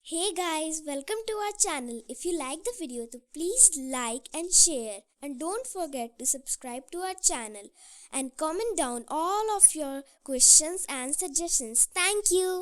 Hey guys, welcome to our channel. If you like the video, तो please like and share, and don't forget to subscribe to our channel and comment down all of your questions and suggestions. Thank you.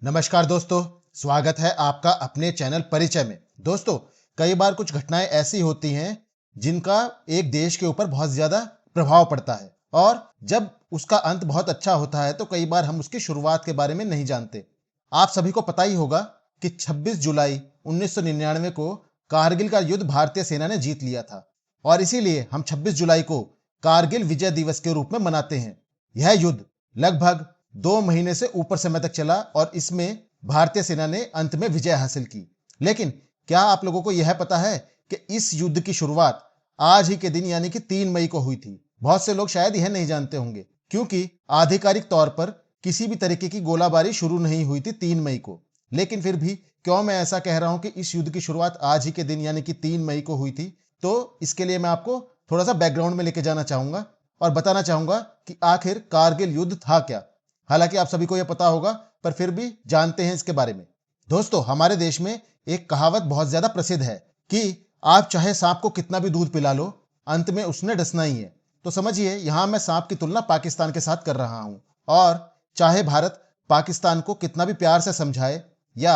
नमस्कार दोस्तों, स्वागत है आपका अपने channel परिचय में। दोस्तों, कई बार कुछ घटनाएं ऐसी होती हैं जिनका एक देश के ऊपर बहुत ज्यादा प्रभाव पड़ता है और जब उसका अंत बहुत अच्छा होता है तो कई बार हम उसकी शुरुआत के बारे में नहीं जानते। आप सभी को पता ही होगा कि 26 जुलाई 1999 को कारगिल का युद्ध भारतीय सेना ने जीत लिया था और इसीलिए हम 26 जुलाई को कारगिल विजय दिवस के रूप में मनाते हैं। यह युद्ध लगभग 2 महीने से ऊपर समय तक चला और इसमें भारतीय सेना ने अंत में विजय हासिल की। लेकिन क्या आप लोगों को यह पता है कि इस युद्ध की शुरुआत आज ही के दिन यानी कि 3 मई को हुई थी? बहुत से लोग शायद यह नहीं जानते होंगे क्योंकि आधिकारिक तौर पर किसी भी तरीके की गोलाबारी शुरू नहीं हुई थी 3 मई को। लेकिन फिर भी क्यों मैं ऐसा कह रहा हूं कि इस युद्ध की शुरुआत आज ही के दिन यानी कि 3 मई को हुई थी, तो इसके लिए मैं आपको थोड़ा सा बैकग्राउंड में लेके जाना चाहूंगा और बताना चाहूंगा कि आखिर कारगिल युद्ध था क्या। हालांकि आप सभी को यह पता होगा पर फिर भी जानते हैं इसके बारे में। दोस्तों, हमारे देश में एक कहावत बहुत ज्यादा प्रसिद्ध है कि आप चाहे सांप को कितना भी दूध पिला लो, अंत में उसने डसना ही है। तो समझिए, यहां मैं सांप की तुलना पाकिस्तान के साथ कर रहा हूं और चाहे भारत पाकिस्तान को कितना भी प्यार से समझाए या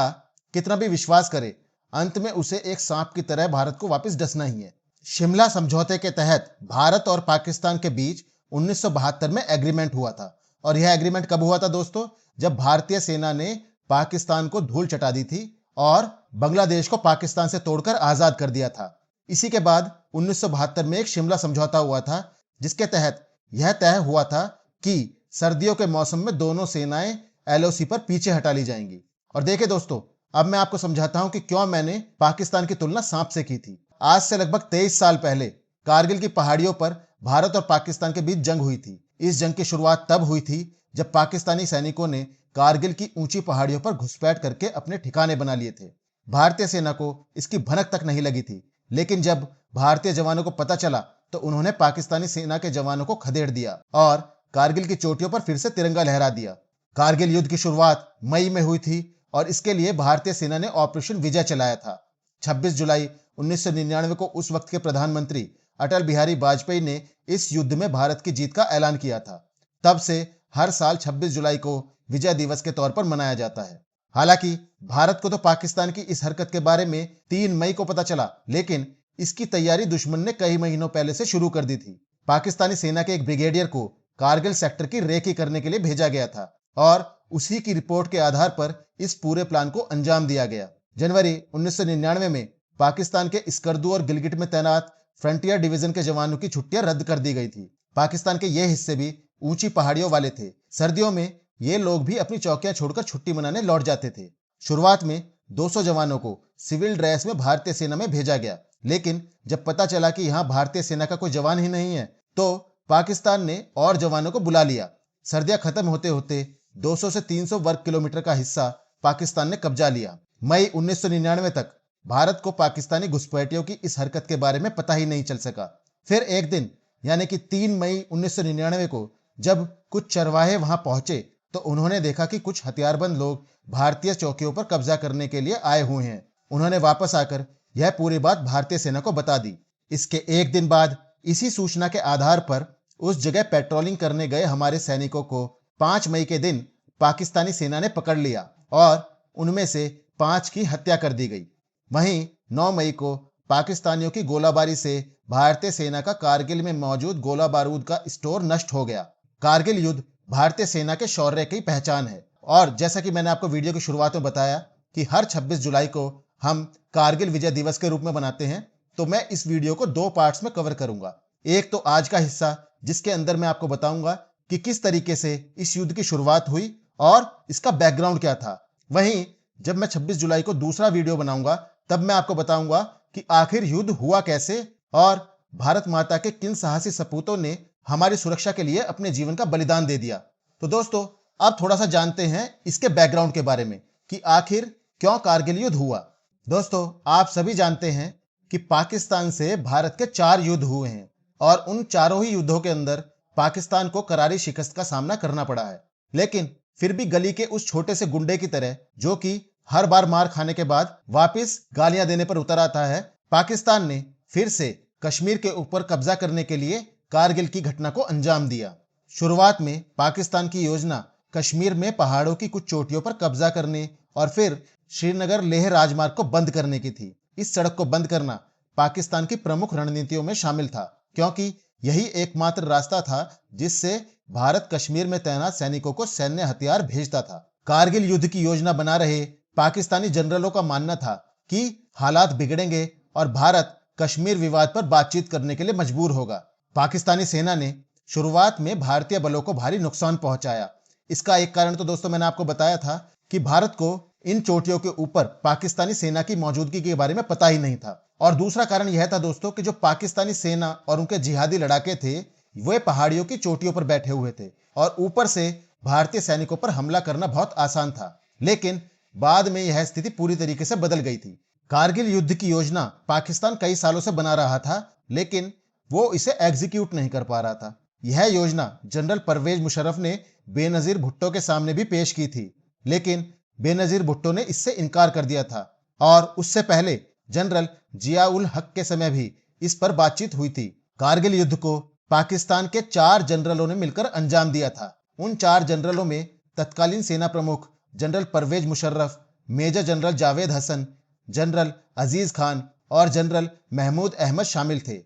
कितना भी विश्वास करे, अंत में उसे एक सांप की तरह भारत को वापस डसना ही है। शिमला समझौते के तहत भारत और पाकिस्तान के बीच 1972 में एग्रीमेंट हुआ था और यह एग्रीमेंट कब हुआ था दोस्तों? जब भारतीय सेना ने पाकिस्तान को धूल चटा दी थी और बांग्लादेश को पाकिस्तान से तोड़कर आजाद कर दिया था। इसी के बाद 1972 में एक शिमला समझौता हुआ था जिसके तहत यह तय हुआ था कि सर्दियों के मौसम में दोनों सेनाएं एलओसी पर पीछे हटा ली जाएंगी। और देखिए दोस्तों, अब मैं आपको समझाता हूं कि क्यों मैंने पाकिस्तान की तुलना सांप से की थी। आज से लगभग 23 साल पहले कारगिल की पहाड़ियों पर भारत और पाकिस्तान के बीच जंग हुई थी। इस जंग की शुरुआत तब हुई थी जब पाकिस्तानी सैनिकों ने कारगिल की ऊंची पहाड़ियों पर घुसपैठ करके अपने ठिकाने बना लिए थे। भारतीय सेना को इसकी भनक तक नहीं लगी थी, लेकिन जब भारतीय जवानों को पता चला तो उन्होंने पाकिस्तानी सेना के जवानों को खदेड़ दिया और कारगिल की चोटियों पर फिर से तिरंगा लहरा दिया। कारगिल युद्ध की शुरुआत मई में हुई थी और इसके लिए भारतीय सेना ने ऑपरेशन विजय चलाया था। 26 जुलाई 1999 को उस वक्त के प्रधानमंत्री अटल बिहारी वाजपेयी ने इस युद्ध में भारत की जीत का ऐलान किया था। तब से हर साल 26 जुलाई को विजय दिवस के तौर पर मनाया जाता है। हालांकि भारत को तो पाकिस्तान की इस हरकत के बारे में 3 मई को पता चला, लेकिन इसकी तैयारी दुश्मन ने कई महीनों पहले से शुरू कर दी थी। पाकिस्तानी सेना के एक ब्रिगेडियर को कारगिल सेक्टर की रेकी करने के लिए भेजा गया था और उसी की रिपोर्ट के आधार पर इस पूरे प्लान को अंजाम दिया गया। जनवरी 1999 में पाकिस्तान के स्कर्दू और गिलगिट में तैनात फ्रंटियर डिवीजन के जवानों की छुट्टियां रद्द कर दी गई थी। पाकिस्तान के ये हिस्से भी ऊंची पहाड़ियों वाले थे। सर्दियों में ये लोग भी अपनी चौकियां छोड़कर छुट्टी मनाने लौट जाते थे। शुरुआत में 200 जवानों को सिविल ड्रेस में भारतीय सेना में भेजा गया, लेकिन जब पता चला कि यहां भारतीय सेना का कोई जवान ही नहीं है तो पाकिस्तान ने और जवानों को बुला लिया। सर्दियां खत्म होते होते 200 से 300 वर्ग किलोमीटर का हिस्सा पाकिस्तान ने कब्जा लिया। मई 1999 तक भारत को पाकिस्तानी घुसपैठियों की इस हरकत के बारे में पता ही नहीं चल सका। फिर एक दिन यानी कि 3 मई 1999 को जब कुछ चरवाहे वहां पहुंचे तो उन्होंने देखा कि कुछ हथियारबंद लोग भारतीय चौकियों पर कब्जा करने के लिए आए हुए हैं। उन्होंने वापस आकर यह पूरी बात भारतीय सेना को बता दी। इसके एक दिन बाद इसी सूचना के आधार पर उस जगह पेट्रोलिंग करने गए हमारे सैनिकों को 5 मई के दिन पाकिस्तानी सेना ने पकड़ लिया और उनमें से 5 की हत्या कर दी गई। वहीं 9 मई को पाकिस्तानियों की गोलाबारी से भारतीय सेना का कारगिल में मौजूद गोला बारूद का स्टोर नष्ट हो गया। कारगिल युद्ध भारतीय सेना के शौर्य की पहचान है और जैसा कि मैंने आपको वीडियो की शुरुआत में बताया कि हर 26 जुलाई को हम कारगिल विजय दिवस के रूप में मनाते हैं, तो मैं इस वीडियो को 2 पार्ट्स में कवर करूंगा। एक तो आज का हिस्सा जिसके अंदर मैं आपको बताऊंगा कि किस तरीके से इस युद्ध की शुरुआत हुई और इसका बैकग्राउंड क्या था। वहीं जब मैं 26 जुलाई को दूसरा वीडियो बनाऊंगा तब मैं आपको बताऊंगा कि आखिर युद्ध हुआ कैसे और भारत माता के किन साहसी सपूतों ने हमारी सुरक्षा के लिए अपने जीवन का बलिदान दे दिया। तो दोस्तों, अब थोड़ा सा जानते हैं इसके बैकग्राउंड के बारे में कि आखिर क्यों कारगिल युद्ध हुआ। दोस्तों, आप सभी जानते हैं कि पाकिस्तान से भारत के 4 युद्ध हुए हैं और उन चारों ही युद्धों के अंदर पाकिस्तान को करारी शिकस्त का सामना करना पड़ा है। लेकिन फिर भी गली के उस छोटे से गुंडे की तरह जो कि हर बार मार खाने के बाद वापस गालियां देने पर उतर आता है। पाकिस्तान ने फिर से कश्मीर के ऊपर कब्जा करने के लिए कारगिल की घटना को अंजाम दिया। शुरुआत में पाकिस्तान की योजना कश्मीर में पहाड़ों की कुछ चोटियों पर कब्जा करने और फिर श्रीनगर लेह राजमार्ग को बंद करने की थी। इस सड़क को बंद करना पाकिस्तान की प्रमुख रणनीतियों में शामिल था, क्योंकि यही एकमात्र रास्ता था जिससे भारत कश्मीर में तैनात सैनिकों को सैन्य हथियार भेजता था। कारगिल युद्ध की योजना बना रहे पाकिस्तानी जनरलों का मानना था कि हालात बिगड़ेंगे और भारत कश्मीर विवाद पर बातचीत करने के लिए मजबूर होगा। पाकिस्तानी सेना ने शुरुआत में भारतीय बलों को भारी नुकसान पहुंचाया। इसका एक कारण तो दोस्तों मैंने आपको बताया था कि भारत को इन चोटियों के ऊपर पाकिस्तानी सेना की मौजूदगी के बारे में पता ही नहीं था। और दूसरा कारण यह था दोस्तों कि जो पाकिस्तानी सेना और उनके जिहादी लड़ाके थे वे पहाड़ियों की चोटियों पर बैठे हुए थे और ऊपर से भारतीय सैनिकों पर हमला करना बहुत आसान था। लेकिन बाद में यह स्थिति पूरी तरीके से बदल गई थी। कारगिल युद्ध की योजना पाकिस्तान कई सालों से बना रहा था, लेकिन वो इसे एग्जीक्यूट नहीं कर पा रहा था। यह योजना जनरल परवेज मुशर्रफ ने बेनजीर भुट्टो के सामने भी पेश की थी, लेकिन बेनजीर भुट्टो ने इससे इनकार कर दिया था। और उससे पहले जनरल जिया उल हक के समय भी इस पर बातचीत हुई थी। कारगिल युद्ध को पाकिस्तान के 4 जनरलों ने मिलकर अंजाम दिया था। उन 4 जनरलों में तत्कालीन सेना प्रमुख general Pervez Musharraf, major general Javed Hasan, general Aziz Khan और जनरल महमूद अहमद शामिल थे।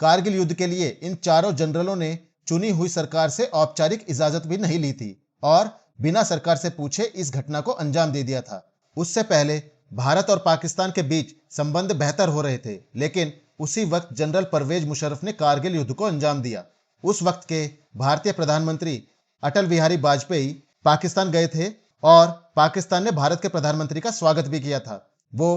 कारगिल युद्ध के लिए इन चारों जनरलों ने चुनी हुई सरकार से औपचारिक इजाजत भी नहीं ली थी और बिना सरकार से पूछे इस घटना को अंजाम दे दिया था। उससे पहले भारत और पाकिस्तान के बीच संबंध बेहतर हो रहे थे, लेकिन उसी वक्त जनरल परवेज मुशर्रफ ने कारगिल युद्ध को अंजाम दिया। उस वक्त के भारतीय प्रधानमंत्री अटल बिहारी वाजपेयी पाकिस्तान गए थे और पाकिस्तान ने भारत के प्रधानमंत्री का स्वागत भी किया था। वो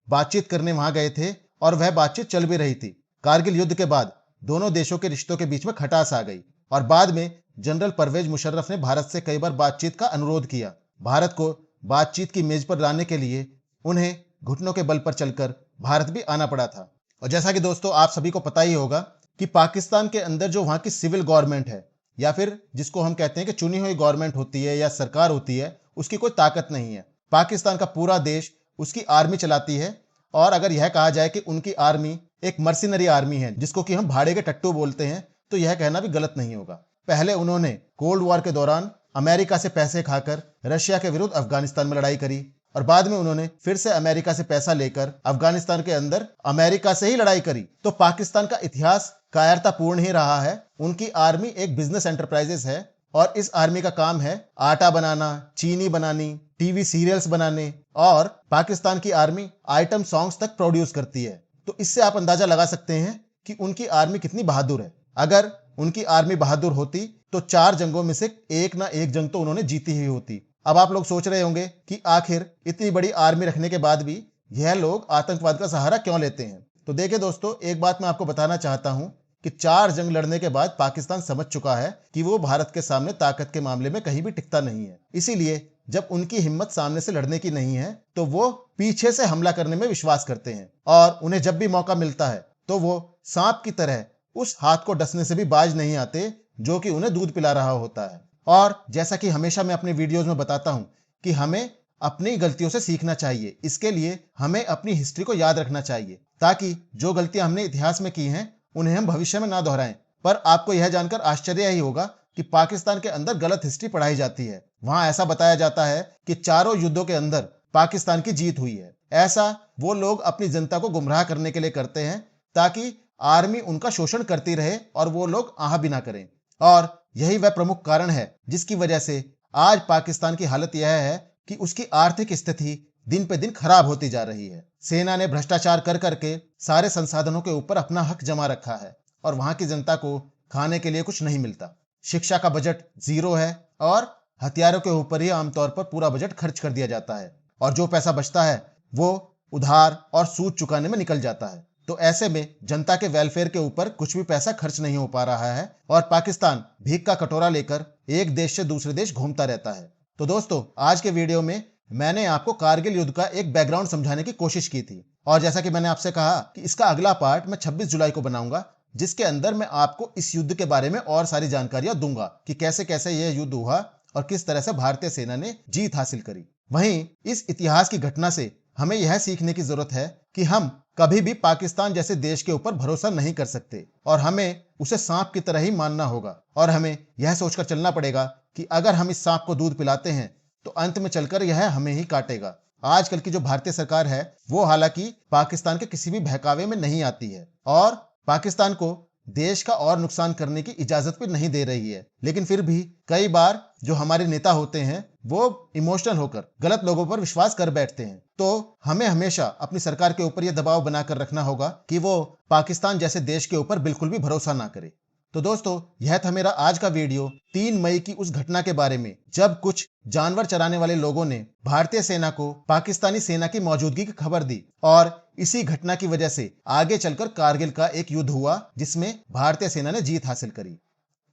बातचीत करने वहां गए थे और वह बातचीत चल भी रही थी। कारगिल युद्ध के बाद दोनों देशों के रिश्तों के बीच में खटास आ गई और बाद में जनरल परवेज मुशर्रफ ने भारत से कई बार बातचीत का अनुरोध किया। भारत को बातचीत की मेज पर लाने के लिए उन्हें घुटनों के बल पर चलकर भारत भी आना पड़ा था। और जैसा कि दोस्तों आप सभी को पता ही होगा कि पाकिस्तान के अंदर जो वहां की सिविल गवर्नमेंट है या फिर जिसको हम कहते हैं कि चुनी हुई गवर्नमेंट होती है या सरकार होती है, उसकी कोई ताकत नहीं है। पाकिस्तान का पूरा देश उसकी आर्मी चलाती है और अगर यह कहा जाए कि उनकी आर्मी एक मर्सिनरी आर्मी है जिसको कि हम भाड़े के टट्टू बोलते हैं, तो यह कहना भी गलत नहीं होगा। पहले उन्होंने कोल्ड वॉर के दौरान अमेरिका से पैसे खाकर रशिया के विरुद्ध अफगानिस्तान में लड़ाई करी और बाद में उन्होंने फिर से अमेरिका से पैसा लेकर अफगानिस्तान के अंदर अमेरिका से ही लड़ाई करी। तो पाकिस्तान का इतिहास कायरतापूर्ण ही रहा है। उनकी आर्मी एक बिजनेस एंटरप्राइजेस है और इस आर्मी का काम है आटा बनाना, चीनी बनानी, टीवी सीरियल्स बनाने और पाकिस्तान की आर्मी आइटम सॉन्ग्स तक प्रोड्यूस करती है। तो इससे आप अंदाजा लगा सकते हैं कि उनकी आर्मी कितनी बहादुर है। अगर उनकी आर्मी बहादुर होती तो 4 जंगों में से एक ना एक जंग तो उन्होंने जीती ही होती। अब आप लोग सोच रहे होंगे कि आखिर इतनी बड़ी आर्मी रखने के बाद भी यह लोग आतंकवाद का सहारा क्यों लेते हैं। तो देखिए दोस्तों, एक बात मैं आपको बताना चाहता हूं कि 4 जंग लड़ने के बाद पाकिस्तान समझ चुका है कि वो भारत के सामने ताकत के मामले में कहीं भी टिकता नहीं है। इसीलिए जब उनकी हिम्मत सामने से लड़ने की नहीं है तो वो पीछे से हमला करने में विश्वास करते हैं और उन्हें जब भी मौका मिलता है तो वो सांप की तरह उस हाथ को डसने से भी बाज नहीं आते जो कि उन्हें दूध पिला रहा होता है। और जैसा कि हमेशा मैं अपने वीडियोस में बताता हूं कि हमें अपनी गलतियों से सीखना चाहिए। इसके लिए हमें अपनी हिस्ट्री को याद रखना चाहिए ताकि जो गलतियां हमने इतिहास में की हैं उन्हें हम भविष्य में ना दोहराएं। पर आपको यह जानकर आश्चर्य ही होगा कि पाकिस्तान के अंदर गलत हिस्ट्री पढ़ाई जाती है। वहां ऐसा बताया जाता है कि चारों युद्धों के अंदर पाकिस्तान की जीत हुई है। ऐसा वो लोग अपनी जनता को गुमराह करने के लिए करते हैं ताकि आर्मी उनका शोषण करती रहे और वो लोग आह भी ना करें। और यही वह प्रमुख कारण है जिसकी वजह से आज पाकिस्तान की हालत यह है कि उसकी आर्थिक स्थिति दिन पे दिन खराब होती जा रही है। सेना ने भ्रष्टाचार कर करके सारे संसाधनों के ऊपर अपना हक जमा रखा है और वहां की जनता को खाने के लिए कुछ नहीं मिलता। शिक्षा का बजट 0 है और हथियारों के ऊपर ही आमतौर पर पूरा बजट खर्च कर दिया जाता है और जो पैसा बचता है वो उधार और सूद चुकाने में निकल जाता है। तो ऐसे में जनता के वेलफेयर के ऊपर कुछ भी पैसा खर्च नहीं हो पा रहा है और पाकिस्तान भीख का कटोरा लेकर एक देश से दूसरे देश घूमता रहता है। तो दोस्तों, आज के वीडियो में मैंने आपको कारगिल युद्ध का एक बैकग्राउंड समझाने की कोशिश की थी और जैसा कि मैंने आपसे कहा कि इसका अगला पार्ट मैं 26 जुलाई को बनाऊंगा जिसके अंदर मैं आपको इस युद्ध के बारे में और सारी जानकारियां दूंगा कि कैसे कैसे यह युद्ध हुआ और किस तरह से भारतीय सेना ने जीत हासिल करी। वहीं इस इतिहास की घटना से हमें यह सीखने की जरूरत है कि हम कभी भी पाकिस्तान जैसे देश के ऊपर भरोसा नहीं कर सकते और हमें उसे सांप की तरह ही मानना होगा। और हमें यह सोचकर चलना पड़ेगा कि अगर हम इस सांप को दूध पिलाते हैं तो अंत में चलकर यह हमें ही काटेगा। आजकल की जो भारतीय सरकार है वो हालांकि पाकिस्तान के किसी भी बहकावे में नहीं आती है और पाकिस्तान को देश का और नुकसान करने की इजाजत भी नहीं दे रही है, लेकिन फिर भी कई बार जो हमारे नेता होते हैं वो इमोशनल होकर गलत लोगों पर विश्वास कर बैठते हैं। तो हमें हमेशा अपनी सरकार के ऊपर यह दबाव बनाकर रखना होगा कि वो पाकिस्तान जैसे देश के ऊपर बिल्कुल भी भरोसा ना करे। तो दोस्तों, यह था मेरा आज का वीडियो 3 मई की उस घटना के बारे में जब कुछ जानवर चराने वाले लोगों ने भारतीय सेना को पाकिस्तानी सेना की मौजूदगी की खबर दी और इसी घटना की वजह से आगे चलकर कारगिल का एक युद्ध हुआ जिसमें भारतीय सेना ने जीत हासिल करी।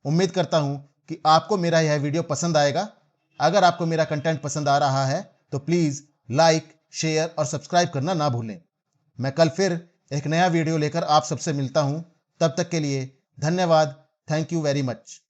उम्मीद करता हूं कि आपको मेरा यह वीडियो पसंद आएगा। अगर आपको मेरा कंटेंट पसंद आ रहा है तो प्लीज लाइक, शेयर और सब्सक्राइब करना ना भूलें। मैं कल फिर एक नया वीडियो लेकर आप सबसे मिलता हूं। तब तक के लिए धन्यवाद। Thank you very much.